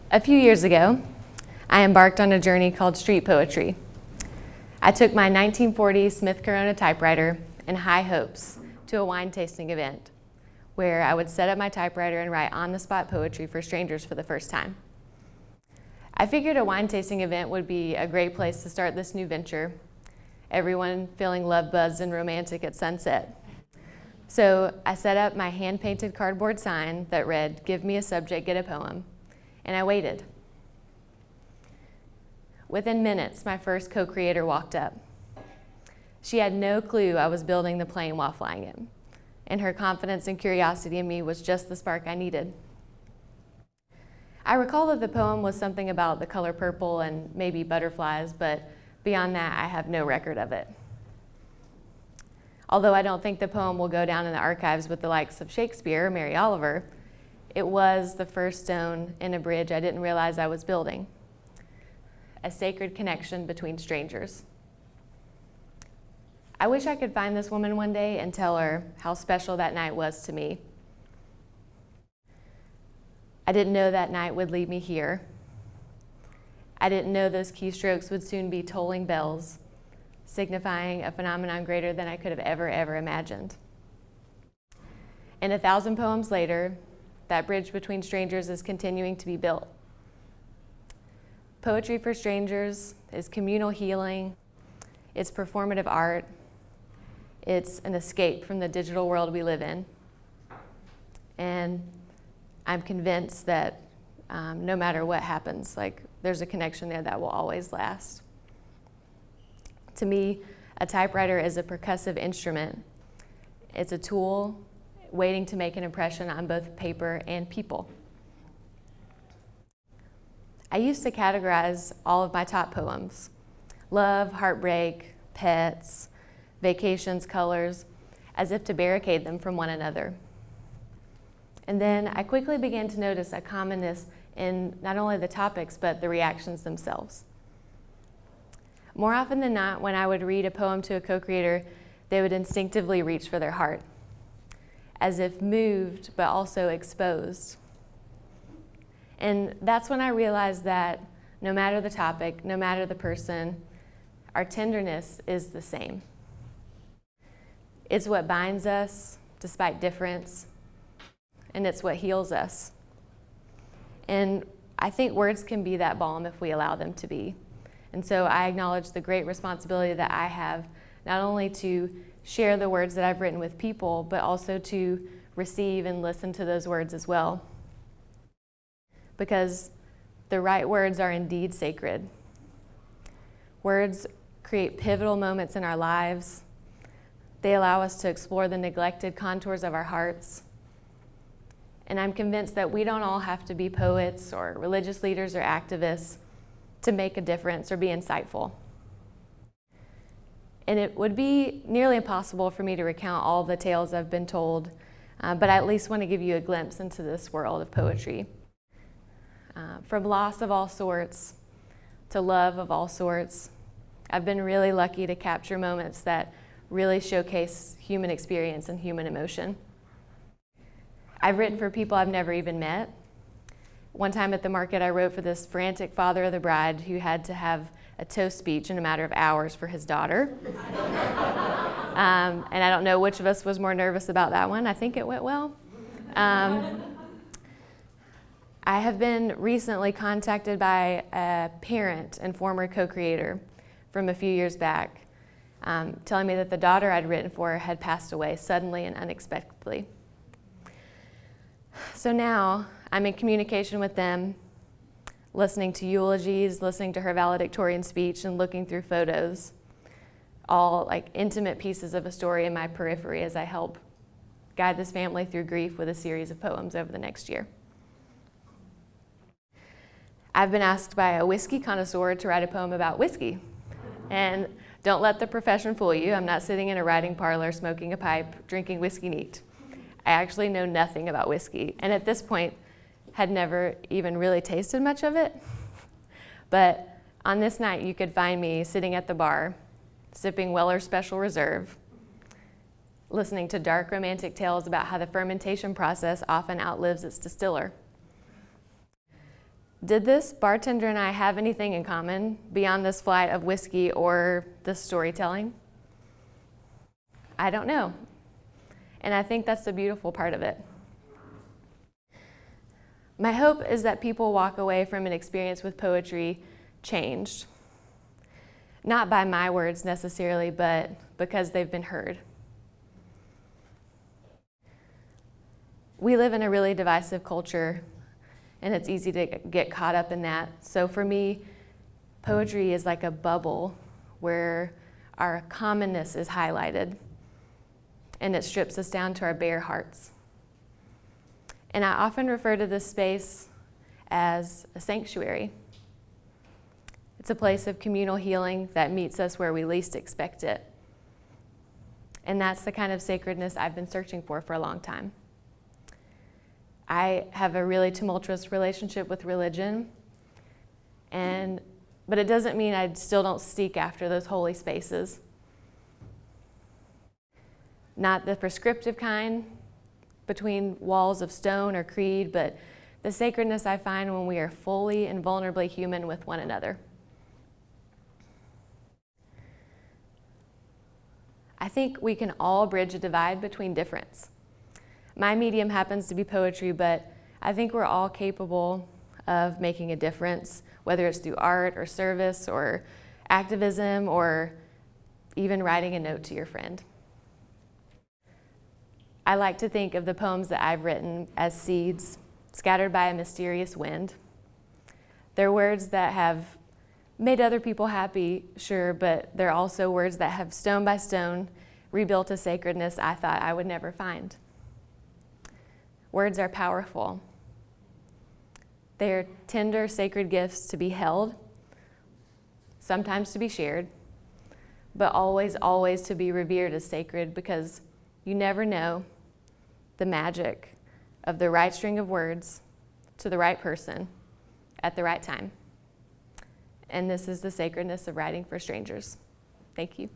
A few years ago, I embarked on a journey called street poetry. I took my 1940 Smith Corona typewriter and high hopes to a wine tasting event where I would set up my typewriter and write on-the-spot poetry for strangers for the first time. I figured a wine tasting event would be a great place to start this new venture, everyone feeling love-buzzed and romantic at sunset. So I set up my hand-painted cardboard sign that read, "Give me a subject, get a poem," and I waited. Within minutes, my first co-creator walked up. She had no clue I was building the plane while flying it, and her confidence and curiosity in me was just the spark I needed. I recall that the poem was something about the color purple and maybe butterflies, but beyond that, I have no record of it. Although I don't think the poem will go down in the archives with the likes of Shakespeare or Mary Oliver, it was the first stone in a bridge I didn't realize I was building. A sacred connection between strangers. I wish I could find this woman one day and tell her how special that night was to me. I didn't know that night would lead me here. I didn't know those keystrokes would soon be tolling bells, signifying a phenomenon greater than I could have ever imagined. And 1,000 poems later, that bridge between strangers is continuing to be built. Poetry for strangers is communal healing, it's performative art, it's an escape from the digital world we live in. And I'm convinced that no matter what happens, there's a connection there that will always last. To me, a typewriter is a percussive instrument. It's a tool waiting to make an impression on both paper and people. I used to categorize all of my top poems: love, heartbreak, pets, vacations, colors, as if to barricade them from one another. And then I quickly began to notice a commonness in not only the topics, but the reactions themselves. More often than not, when I would read a poem to a co-creator, they would instinctively reach for their heart, as if moved, but also exposed. And that's when I realized that no matter the topic, no matter the person, our tenderness is the same. It's what binds us despite difference, and it's what heals us. And I think words can be that balm if we allow them to be. And so I acknowledge the great responsibility that I have, not only to share the words that I've written with people, but also to receive and listen to those words as well. Because the right words are indeed sacred. Words create pivotal moments in our lives. They allow us to explore the neglected contours of our hearts. And I'm convinced that we don't all have to be poets or religious leaders or activists to make a difference or be insightful. And it would be nearly impossible for me to recount all the tales I've been told, but I at least want to give you a glimpse into this world of poetry. From loss of all sorts to love of all sorts, I've been really lucky to capture moments that really showcase human experience and human emotion. I've written for people I've never even met. One time at the market, I wrote for this frantic father of the bride who had to have a toast speech in a matter of hours for his daughter. And I don't know which of us was more nervous about that one. I think it went well. I have been recently contacted by a parent and former co-creator from a few years back, telling me that the daughter I'd written for had passed away suddenly and unexpectedly. So now I'm in communication with them, listening to eulogies, listening to her valedictorian speech, and looking through photos, all intimate pieces of a story in my periphery as I help guide this family through grief with a series of poems over the next year. I've been asked by a whiskey connoisseur to write a poem about whiskey. And don't let the profession fool you. I'm not sitting in a writing parlor smoking a pipe, drinking whiskey neat. I actually know nothing about whiskey, and at this point had never even really tasted much of it. But on this night, you could find me sitting at the bar, sipping Weller's Special Reserve, listening to dark romantic tales about how the fermentation process often outlives its distiller. Did this bartender and I have anything in common beyond this flight of whiskey or this storytelling? I don't know. And I think that's the beautiful part of it. My hope is that people walk away from an experience with poetry changed. Not by my words necessarily, but because they've been heard. We live in a really divisive culture, and it's easy to get caught up in that. So for me, poetry is like a bubble where our commonness is highlighted, and it strips us down to our bare hearts. And I often refer to this space as a sanctuary. It's a place of communal healing that meets us where we least expect it. And that's the kind of sacredness I've been searching for a long time. I have a really tumultuous relationship with religion, but it doesn't mean I still don't seek after those holy spaces. Not the prescriptive kind between walls of stone or creed, but the sacredness I find when we are fully and vulnerably human with one another. I think we can all bridge a divide between difference. My medium happens to be poetry, but I think we're all capable of making a difference, whether it's through art or service or activism or even writing a note to your friend. I like to think of the poems that I've written as seeds scattered by a mysterious wind. They're words that have made other people happy, sure, but they're also words that have stone by stone rebuilt a sacredness I thought I would never find. Words are powerful. They are tender, sacred gifts to be held, sometimes to be shared, but always, always to be revered as sacred, because you never know the magic of the right string of words to the right person at the right time. And this is the sacredness of writing for strangers. Thank you.